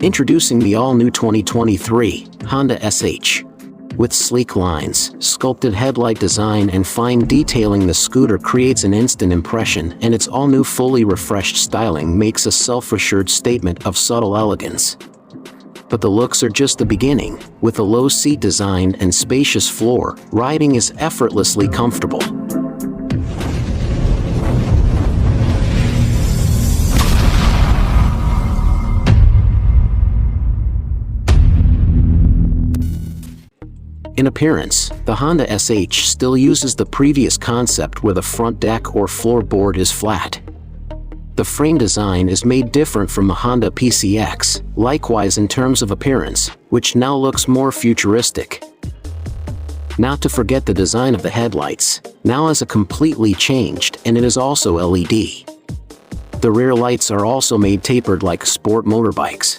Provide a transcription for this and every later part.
Introducing the all-new 2023 Honda SH. With sleek lines, sculpted headlight design and fine detailing, the scooter creates an instant impression, and its all-new fully refreshed styling makes a self-assured statement of subtle elegance. But the looks are just the beginning. With a low seat design and spacious floor, riding is effortlessly comfortable. In appearance, the Honda SH still uses the previous concept where the front deck or floorboard is flat. The frame design is made different from the Honda PCX, likewise in terms of appearance, which now looks more futuristic. Not to forget the design of the headlights, now has a completely changed, and it is also LED. The rear lights are also made tapered like sport motorbikes.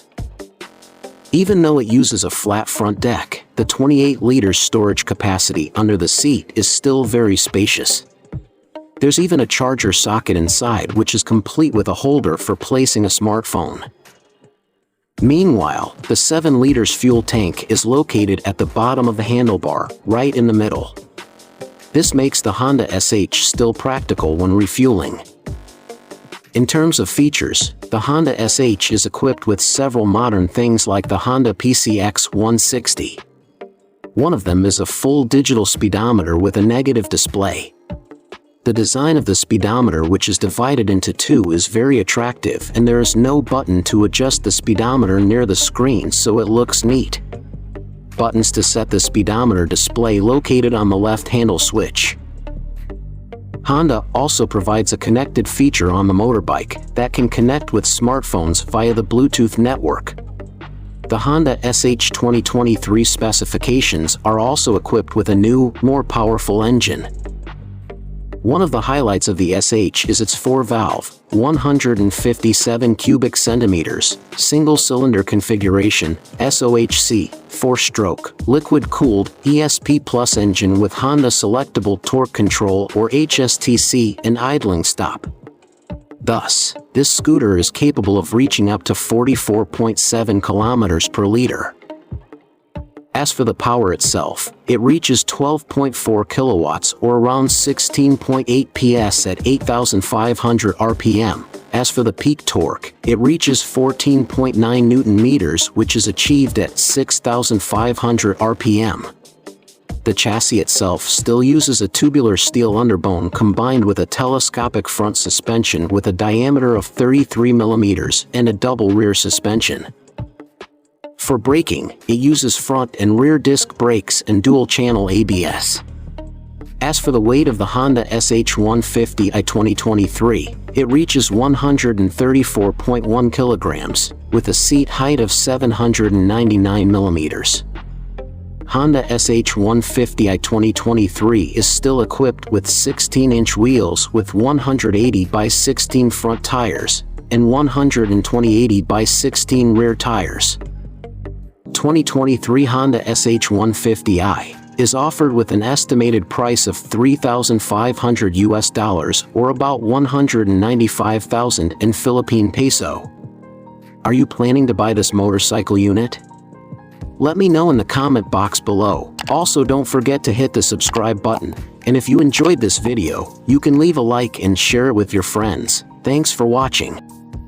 Even though it uses a flat front deck, the 28 liters storage capacity under the seat is still very spacious. There's even a charger socket inside, which is complete with a holder for placing a smartphone. Meanwhile, the 7 liters fuel tank is located at the bottom of the handlebar, right in the middle. This makes the Honda SH still practical when refueling. In terms of features, the Honda SH is equipped with several modern things like the Honda PCX 160. One of them is a full digital speedometer with a negative display. The design of the speedometer, which is divided into two, is very attractive, and there is no button to adjust the speedometer near the screen, so it looks neat. Buttons to set the speedometer display located on the left handle switch. Honda also provides a connected feature on the motorbike that can connect with smartphones via the Bluetooth network. The Honda SH 2023 specifications are also equipped with a new, more powerful engine. One of the highlights of the SH is its 4-valve, 157 cubic centimeters, single-cylinder configuration, SOHC, 4-stroke, liquid-cooled, ESP Plus engine with Honda Selectable Torque Control or HSTC and idling stop. Thus, this scooter is capable of reaching up to 44.7 kilometers per liter. As for the power itself, it reaches 12.4 kilowatts or around 16.8 PS at 8,500 RPM. As for the peak torque, it reaches 14.9 Newton meters, which is achieved at 6,500 RPM. The chassis itself still uses a tubular steel underbone combined with a telescopic front suspension with a diameter of 33 millimeters and a double rear suspension. For braking, it uses front and rear disc brakes and dual-channel ABS. As for the weight of the Honda SH 150i 2023, it reaches 134.1 kilograms, with a seat height of 799 millimeters. Honda SH 150i 2023 is still equipped with 16-inch wheels with 180 by 16 front tires and 120/80 by 16 rear tires. 2023 Honda SH 150i is offered with an estimated price of $3,500 or about 195,000 in Philippine peso. Are you planning to buy this motorcycle unit? Let me know in the comment box below. Also, don't forget to hit the subscribe button, and if you enjoyed this video, you can leave a like and share it with your friends. Thanks for watching.